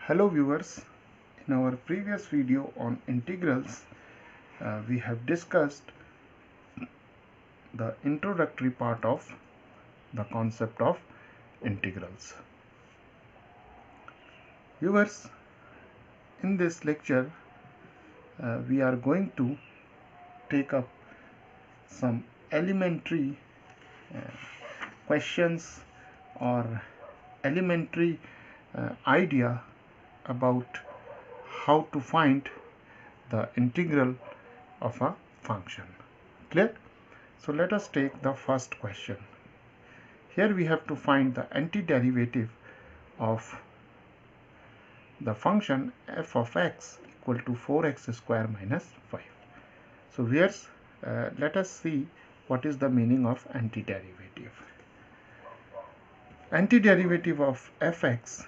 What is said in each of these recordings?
Hello viewers, in our previous video on integrals, we have discussed the introductory part of the concept of integrals. Viewers, in this lecture, we are going to take up some elementary questions or elementary idea about how to find the integral of a function. Clear? So let us take the first question. Here we have to find the antiderivative of the function f of x equal to 4x square minus 5. So here's let us see what is the meaning of antiderivative. Antiderivative of fx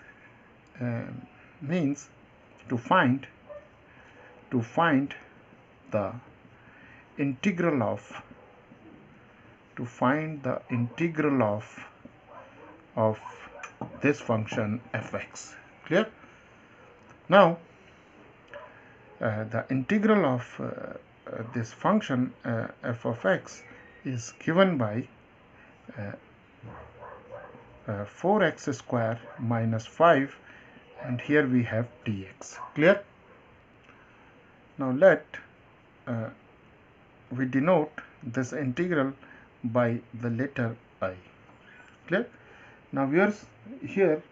means to find the integral of this function fx. Clear? Now the integral of this function f of x is given by 4x square minus 5, and here we have dx. Clear? Now let we denote this integral by the letter I. Clear? Now viewers, here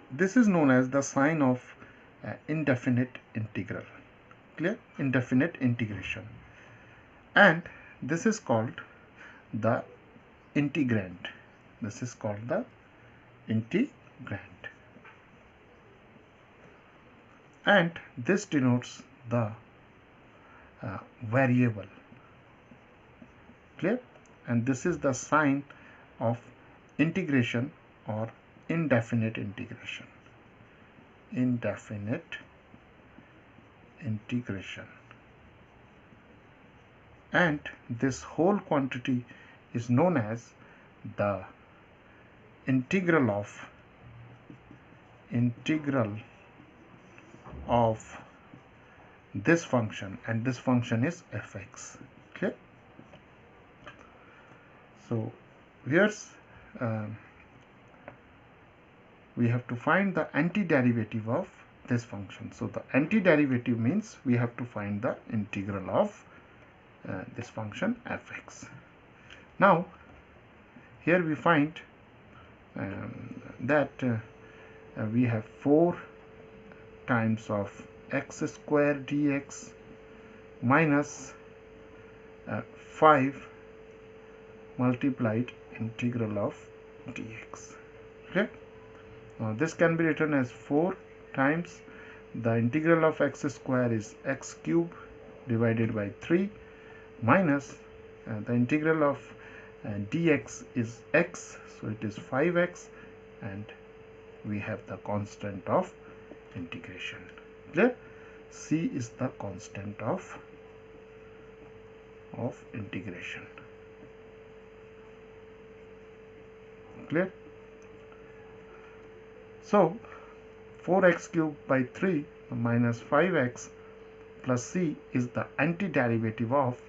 this is known as the sign of indefinite integral. Clear? Indefinite integration, and this is called the integrand. This is called the integrand, and this denotes the variable. Clear? And this is the sign of integration or indefinite integration. Indefinite integration. And this whole quantity is known as the integral of this function, and this function is fx. Clear? So here's we have to find the antiderivative of this function. So the antiderivative means we have to find the integral of this function fx. Now here we find that we have 4 times of x square dx minus 5 multiplied integral of dx. Okay? Now this can be written as 4 times the integral of x square is x cube divided by 3 minus the integral of dx is x, so it is 5x, and we have the constant of integration. Clear? C is the constant of integration. Clear? So 4x cubed by 3 minus 5x plus c is the antiderivative of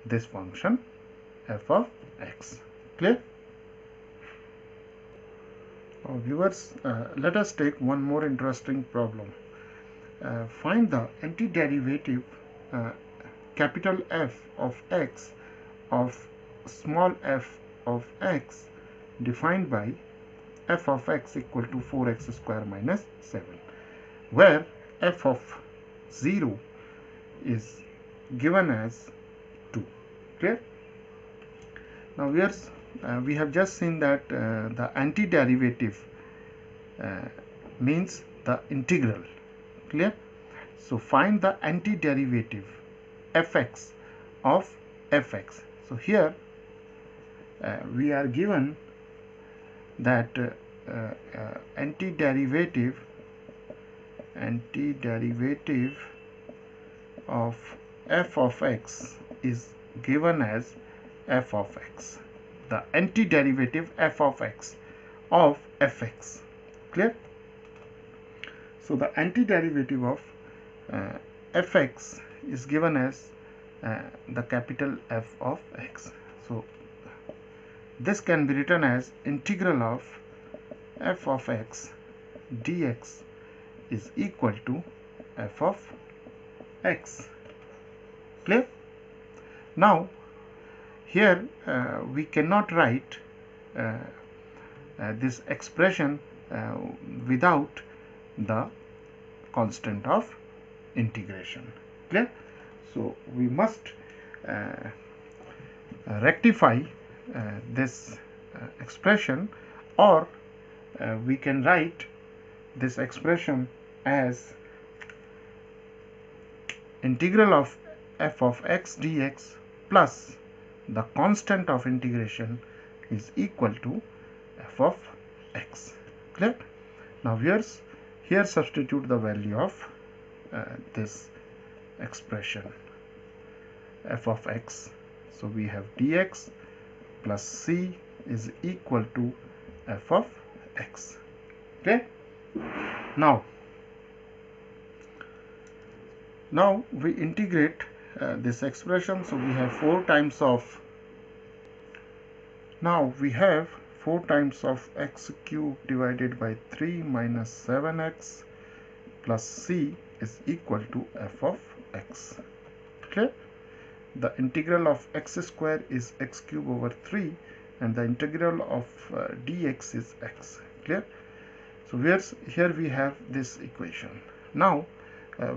this function f of x. Clear? Viewers, let us take one more interesting problem. Find the antiderivative capital F of x of small f of x defined by f of x equal to 4x square minus 7, where f of 0 is given as 2. Clear? Now we have just seen that the antiderivative means the integral. Clear? So find the antiderivative fx of fx. So here we are given that antiderivative of f of x is given as f of x. The antiderivative f of x of fx. Clear? So the antiderivative of fx is given as the capital F of x. So this can be written as integral of f of x dx is equal to f of x. Clear? Now here we cannot write this expression without the constant of integration. Clear? So we must rectify this expression, or we can write this expression as integral of f of x dx plus the constant of integration is equal to f of x. Clear? Now here substitute the value of this expression f of x. So we have dx plus c is equal to f of x. Okay? Now we integrate this expression. So we have 4 times of x cubed divided by 3 minus 7x plus c is equal to f of x. Okay? The integral of x square is x cube over 3 and the integral of dx is x. Clear? So here we have this equation. Now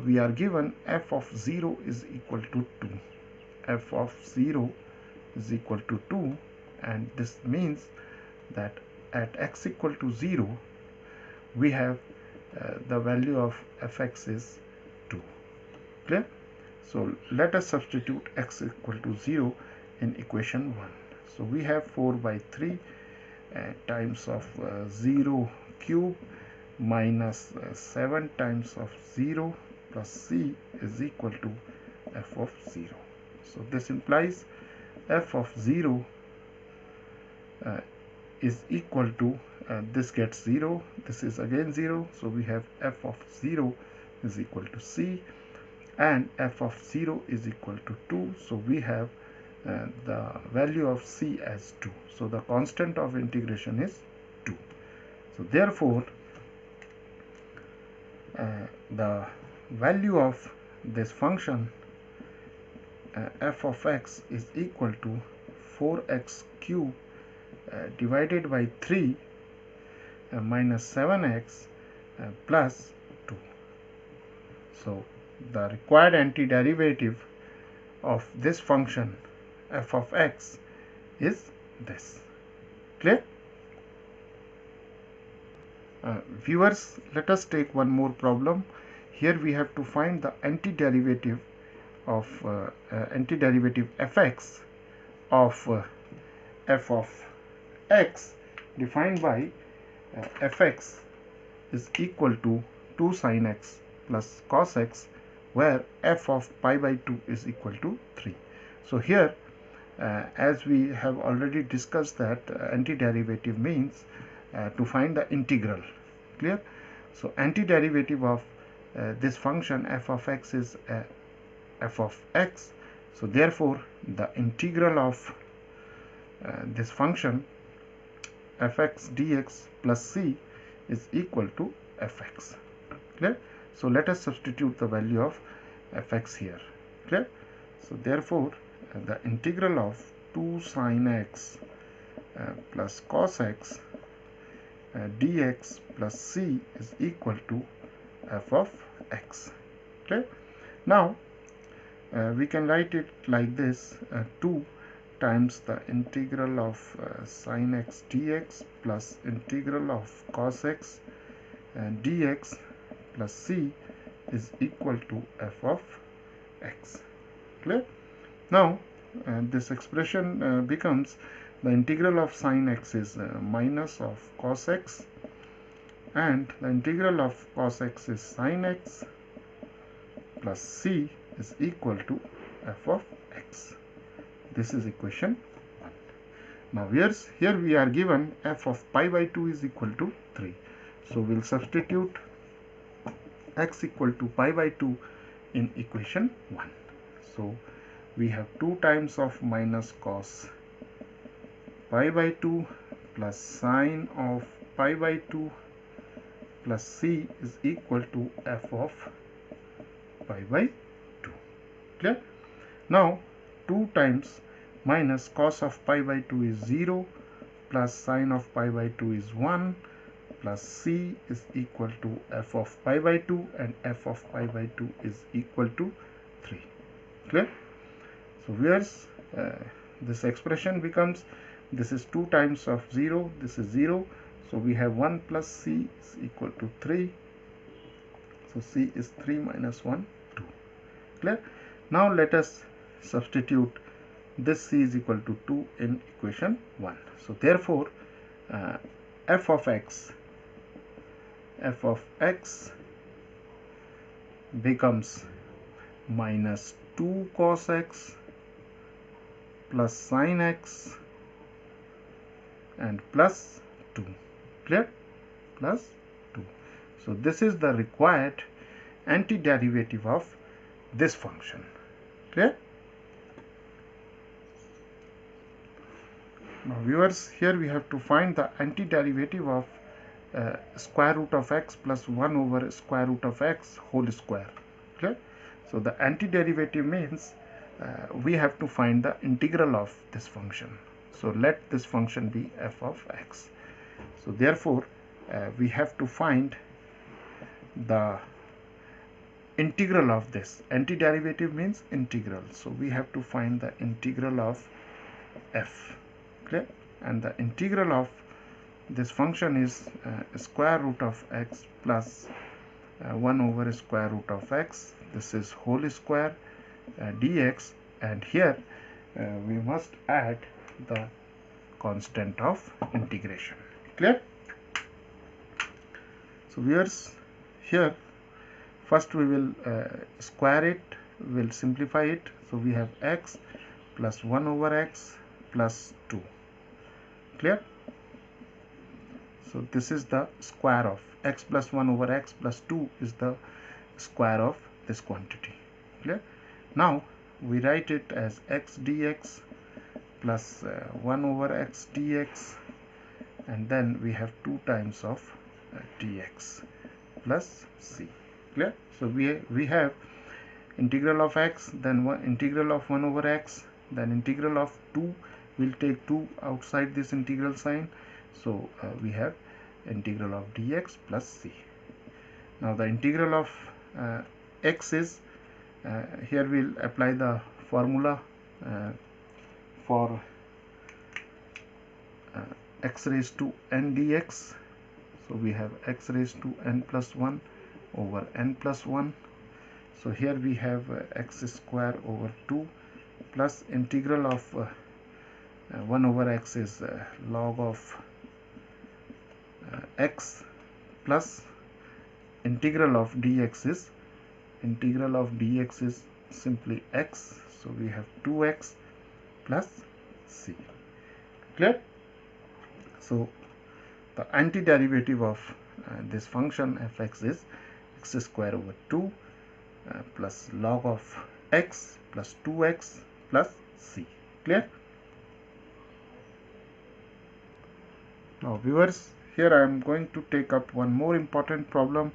we are given f of 0 is equal to 2. F of 0 is equal to 2, and this means that at x equal to 0 we have the value of fx is 2. Clear? So let us substitute x equal to 0 in equation 1. So we have 4 by 3 times of 0 cube minus 7 times of 0 plus c is equal to f of 0. So this implies f of 0 is equal to this gets 0, this is again 0, so we have f of 0 is equal to c, and f of 0 is equal to 2, so we have the value of c as 2. So the constant of integration is 2. So therefore the value of this function f of x is equal to 4x cube divided by 3 minus 7x plus 2. So the required antiderivative of this function f of x is this. Clear? Viewers, let us take one more problem. Here we have to find the antiderivative of antiderivative fx of f of x defined by fx is equal to 2 sin x plus cos x, where f of pi by 2 is equal to 3. So here as we have already discussed that antiderivative means to find the integral. Clear? So antiderivative of this function f of x is f of x. So therefore the integral of this function fx dx plus c is equal to fx. Clear? So let us substitute the value of fx here. Clear? So therefore the integral of 2 sin x plus cos x dx plus c is equal to f of x. Okay? Now we can write it like this: 2 times the integral of sin x dx plus integral of cos x dx plus c is equal to f of x. Clear? Now this expression becomes the integral of sin x is minus of cos x, and the integral of cos x is sin x plus c is equal to f of x. This is equation 1. Now here we are given f of pi by 2 is equal to 3. So we'll substitute x equal to pi by 2 in equation 1. So we have 2 times of minus cos pi by 2 plus sine of pi by 2 plus c is equal to f of pi by 2. Clear? Now 2 times minus cos of pi by 2 is 0 plus sine of pi by 2 is 1 plus c is equal to f of pi by 2, and f of pi by 2 is equal to 3. Clear? So here's this expression becomes, this is 2 times of 0, this is 0, so we have 1 plus c is equal to 3. So c is 3 minus 1, 2. Clear? Now let us substitute this c is equal to 2 in equation 1. So therefore f of x becomes minus 2 cos x plus sin x and plus 2. Clear? Plus 2. So this is the required antiderivative of this function. Clear? Now viewers, here we have to find the antiderivative of square root of x plus 1 over square root of x whole square. Clear? So the antiderivative means we have to find the integral of this function. So let this function be f of x. So therefore we have to find the integral of this. Antiderivative means integral. So we have to find the integral of f. Clear? And the integral of this function is square root of x plus 1 over square root of x. This is whole square dx, and here we must add the constant of integration. Clear? So here first we will square it, we'll simplify it. So we have x plus 1 over x plus 2. Clear? So this is the square of x plus 1 over x plus 2 is the square of this quantity. Clear? Now we write it as x dx plus 1 over x dx, and then we have 2 times of dx plus c. Clear? So we have integral of x, then integral of 1 over x, then integral of 2. We'll take 2 outside this integral sign. So we have integral of dx plus c. Now the integral of x is, here we'll apply the formula for x raised to n dx. So we have x raised to n plus 1 over n plus 1. So here we have x square over 2 plus integral of 1 over x is log of x plus integral of dx is simply x. So we have 2x plus c. Clear? So the antiderivative of this function fx is x square over 2 plus log of x plus 2x plus c. Clear? Now viewers, here I am going to take up one more important problem.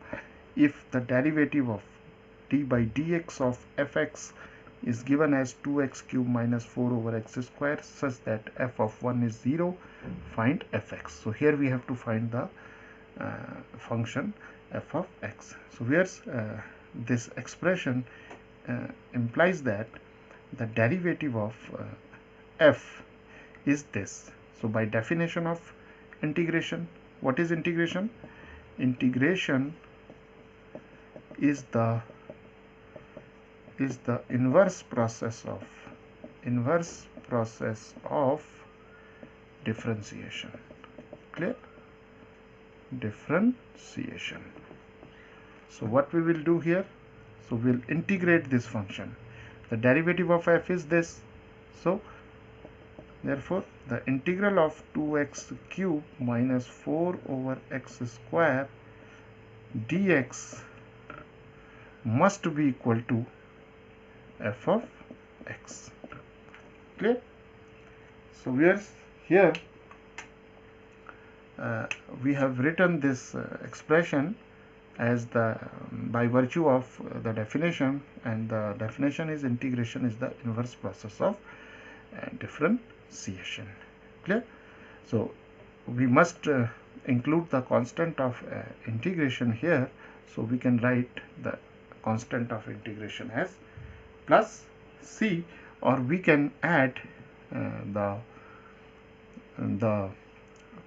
If the derivative of d by dx of fx is given as 2x cube minus 4 over x square such that f of 1 is 0, find fx. So here we have to find the function f of x. So here's this expression implies that the derivative of f is this. So by definition of integration, what is integration? Integration is the inverse process of differentiation. Clear? Differentiation. So what we will do here? So we'll integrate this function. The derivative of f is this. So Therefore, the integral of 2x cube minus 4 over x square dx must be equal to f of x. Clear? So here we have written this expression as by virtue of the definition, and the definition is integration is the inverse process of differentiation. Clear? So we must include the constant of integration here, so we can write the constant of integration as plus c, or we can add the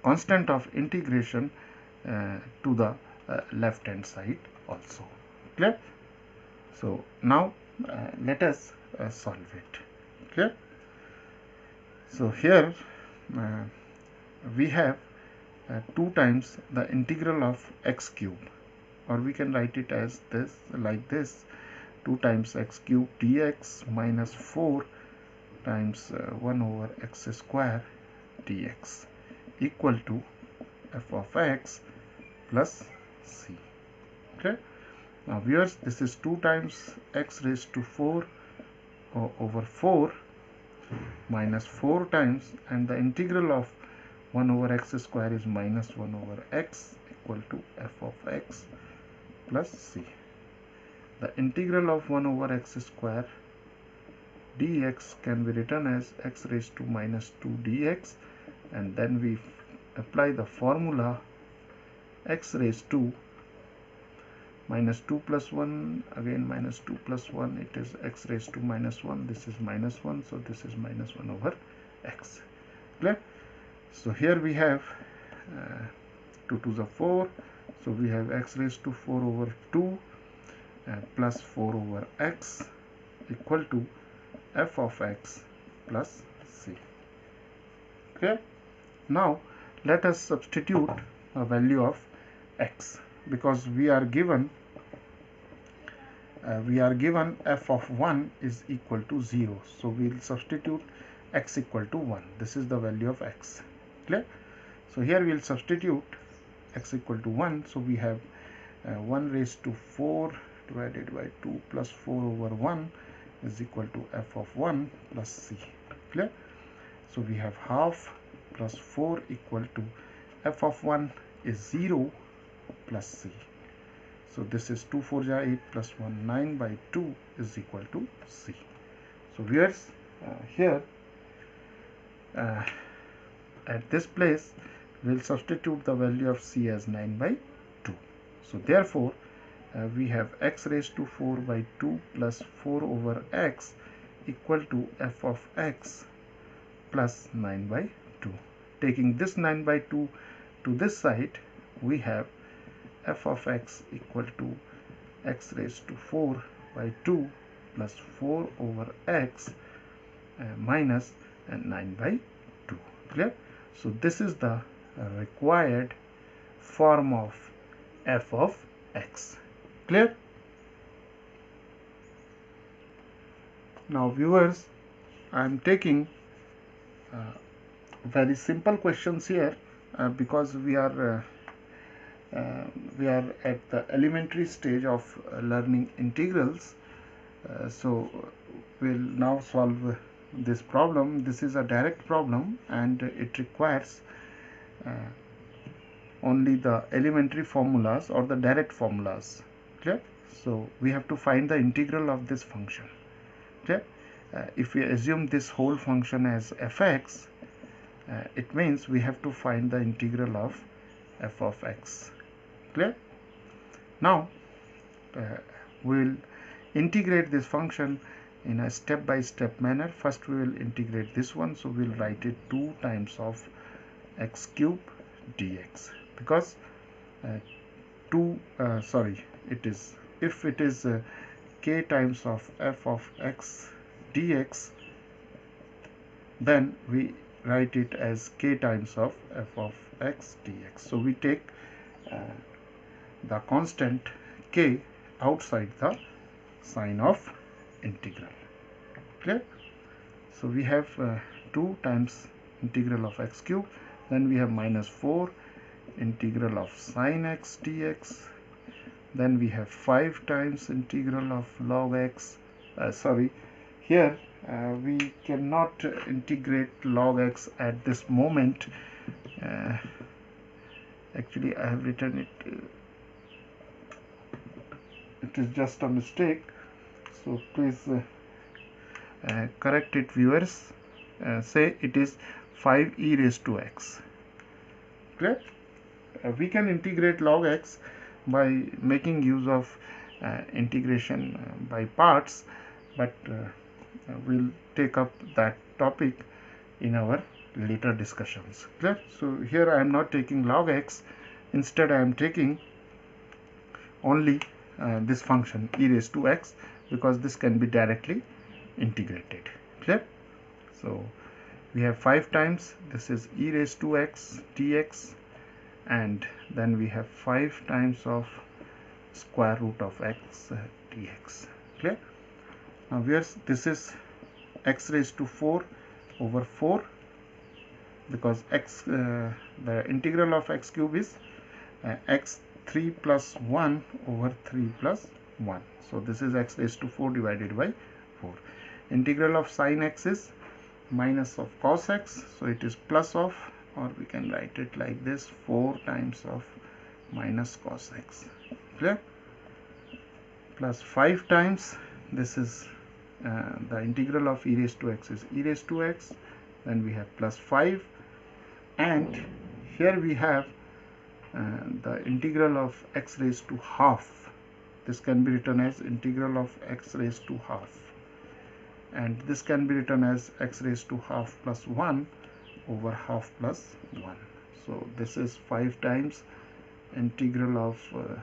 constant of integration to the left hand side also. Clear? So now let us solve it. Clear? So here we have 2 times the integral of x cube, or we can write it as this, like this: 2 times x cube dx minus 4 times 1 over x square dx equal to f of x plus c. Okay. Now viewers, this is 2 times x raised to 4 over 4 minus 4 times, and the integral of 1 over x square is minus 1 over x equal to f of x plus c. The integral of 1 over x square dx can be written as x raised to minus 2 dx, and then we apply the formula x raised to minus 2 plus 1, again minus 2 plus 1, it is x raised to minus 1, this is minus 1, so this is minus 1 over x. Clear? So here we have 2 to the 4, so we have x raised to 4 over 2 plus 4 over x equal to f of x plus c. Okay. Now let us substitute a value of x, because we are given f of 1 is equal to 0, so we will substitute x equal to 1. This is the value of x. Clear? So here we will substitute x equal to 1, so we have 1 raised to 4 divided by 2 plus 4 over 1 is equal to f of 1 plus c. Clear? So we have half plus 4 equal to f of 1 is 0 plus c. So this is 2 4 ja 8 plus 1 9 by 2 is equal to c. So viewers, here at this place we will substitute the value of c as 9 by 2. So therefore we have x raised to 4 by 2 plus 4 over x equal to f of x plus 9 by 2. Taking this 9 by 2 to this side, we have f of x equal to x raised to 4 by 2 plus 4 over x minus 9 by 2. Clear? So this is the required form of f of x. Clear? Now viewers, I am taking very simple questions here because we are at the elementary stage of learning integrals. So we'll now solve this problem. This is a direct problem and it requires only the elementary formulas or the direct formulas. Clear? So we have to find the integral of this function. Clear? If we assume this whole function as fx, it means we have to find the integral of f of x. Clear? Now we'll integrate this function in a step-by-step manner. First we will integrate this one, so we'll write it 2 times of x cube dx, because if it is k times of f of x dx, then we write it as k times of f of x dx. So we take the constant k outside the sign of integral. Clear? So we have 2 times integral of x cube. Then we have minus 4 integral of sine x dx. Then we have 5 times integral of log x. Here we cannot integrate log x at this moment. Actually I have written it, it is just a mistake, so please correct it, viewers. Say it is 5 e raised to x. Clear? We can integrate log x by making use of integration by parts, but we'll take up that topic in our later discussions. Clear? So here I am not taking log x, instead I am taking only this function e raised to x, because this can be directly integrated. Clear? So we have 5 times, this is e raised to x dx, and then we have 5 times of square root of x dx. Clear? Now where's this is x raised to 4 over 4, because x the integral of x cube is x 3 plus 1 over 3 plus 1. So this is x raised to 4 divided by 4. Integral of sine x is minus of cos x, so it is plus of, or we can write it like this, 4 times of minus cos x. Clear? Plus 5 times, this is the integral of e raised to x is e raised to x. Then we have plus 5, and here we have the integral of x raised to half. This can be written as integral of x raised to half, and this can be written as x raised to half plus 1 over half plus 1. So this is 5 times integral of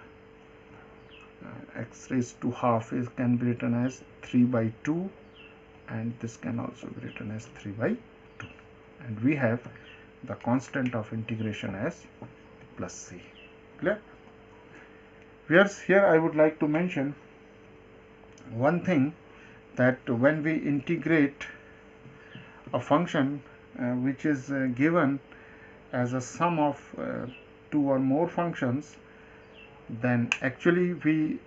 x raised to half is can be written as 3 by 2, and this can also be written as 3 by 2, and we have the constant of integration as plus c. Clear? Here I would like to mention one thing, that when we integrate a function which is given as a sum of 2 or more functions, then actually we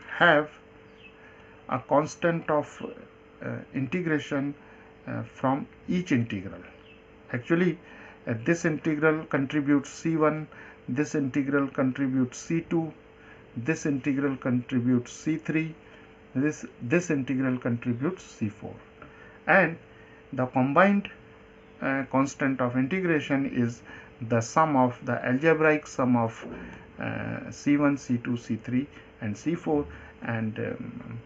have a constant of integration from each integral. Actually this integral contributes c1, this integral contributes c2, this integral contributes c3, this integral contributes c4, and the combined constant of integration is the sum of the algebraic sum of c1, c2, c3 and c4. And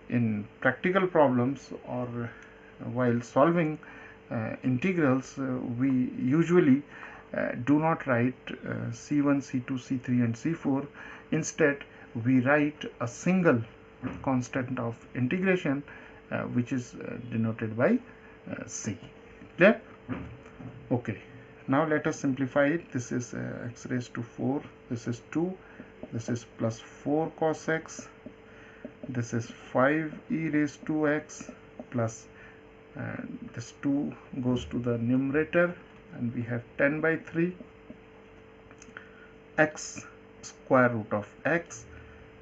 in practical problems or while solving integrals, we usually do not write c1, c2, c3 and c4. Instead we write a single constant of integration which is denoted by c. Clear? Okay, now let us simplify it. This is x raised to 4, this is 2, this is plus 4 cos x, this is 5 e raised to x, plus this 2 goes to the numerator, and we have 10 by 3 x square root of x.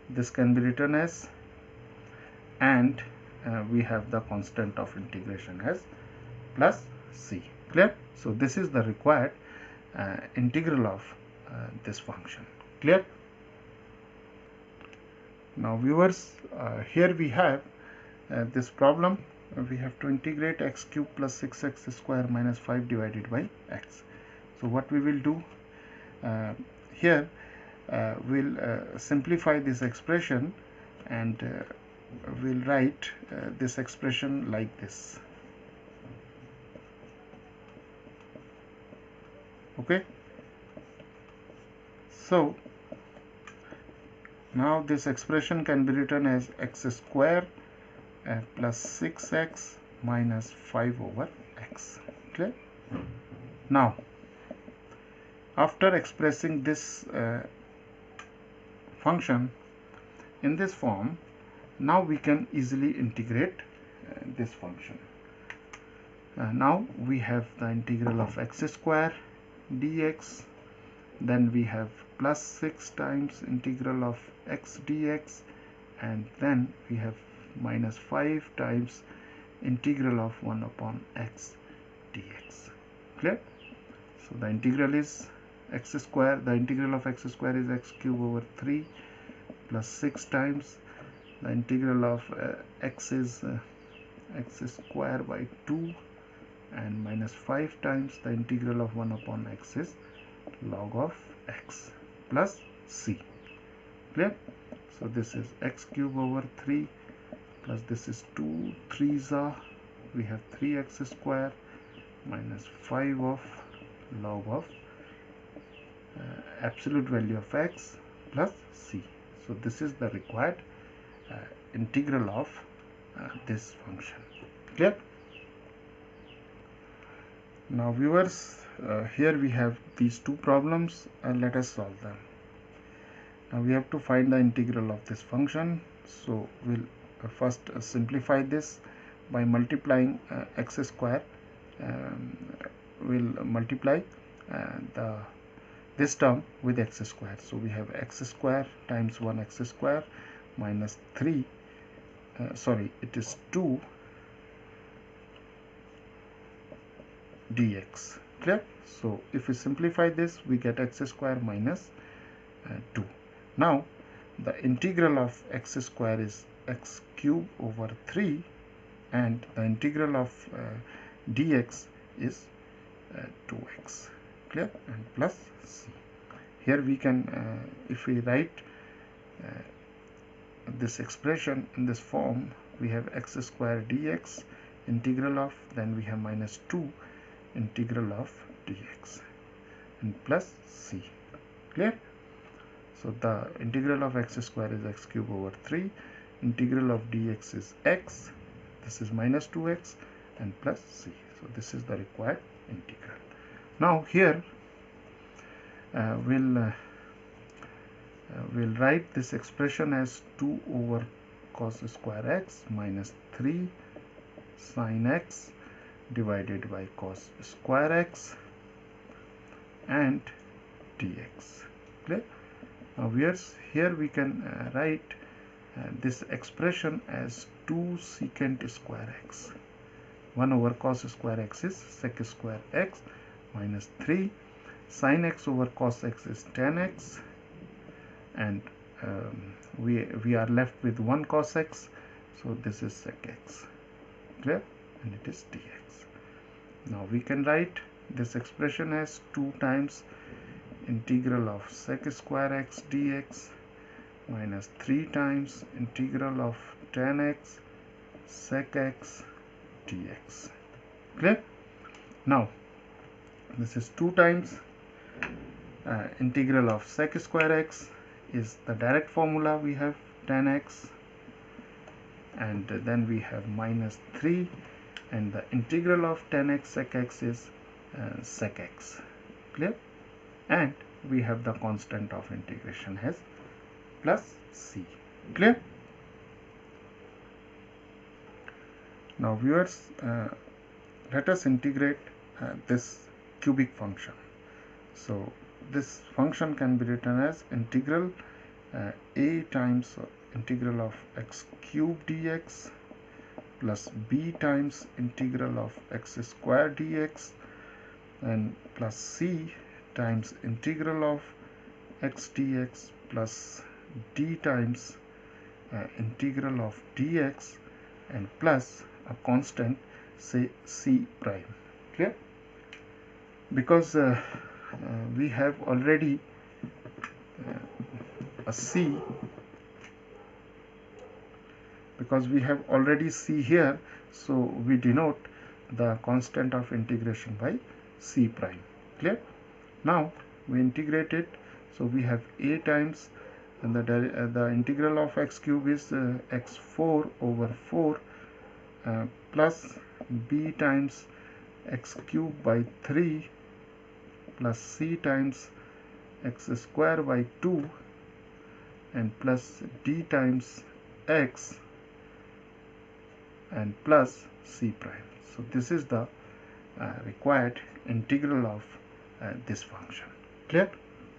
This can be written as, and we have the constant of integration as plus c. Clear? So this is the required integral of this function. Clear? Now viewers, here we have this problem. We have to integrate x cube plus 6x square minus 5 divided by x. So what we will do here, we'll simplify this expression, and we'll write this expression like this. Okay, so now this expression can be written as x square plus 6x minus 5 over x. Clear? Now after expressing this function in this form, now we can easily integrate this function. Now we have the integral of x square dx, then we have plus 6 times integral of x dx, and then we have minus 5 times integral of 1 upon x dx. Clear? So the integral is x square, the integral of x square is x cube over 3 plus 6 times the integral of x is x square by 2, and minus 5 times the integral of 1 upon x is log of x plus c. Clear? So this is x cube over 3 plus this is 2 3s are, we have 3x square minus 5 of log of absolute value of x plus c. So this is the required integral of this function. Clear? Now viewers, here we have these two problems, and let us solve them. Now we have to find the integral of this function, so we'll first simplify this by multiplying x square. We'll multiply this term with x square. So we have x square times 1x square minus 3, it is 2 dx. Clear? So if we simplify this, we get x square minus 2. Now the integral of x square is x cube over 3, and the integral of dx is 2x. Clear? And plus c. Here we can, if we write this expression in this form, we have x square dx integral of, then we have minus 2 integral of dx and plus c. Clear? So the integral of x square is x cube over 3, integral of dx is x, this is minus 2x and plus c. So this is the required integral. Now here we'll write this expression as 2 over cos square x minus 3 sin x divided by cos square x and dx. Clear? Now here we can write this expression as 2 secant square x. 1 over cos square x is sec square x minus 3 sin x over cos x is tan x, and we are left with 1 cos x, so this is sec x. Clear? And it is dx. Now we can write this expression as 2 times integral of sec square x dx minus 3 times integral of tan x sec x dx. Clear? Now this is 2 times integral of sec square x is the direct formula, we have tan x, and then we have minus 3, and the integral of tan x sec x is sec x. Clear? And we have the constant of integration as plus c. Clear? Now viewers, let us integrate this cubic function. So this function can be written as integral a times integral of x cube dx plus b times integral of x square dx and plus c times integral of x dx plus d times integral of dx and plus a constant, say c prime. Clear? Because we have already a c, because we have already c here, so we denote the constant of integration by c prime. Clear? Now we integrate it, so we have a times, and the integral of x cube is x4 over 4 plus b times x cube by 3 plus c times x square by 2 and plus d times x and plus c prime. So this is the required integral of this function. Clear?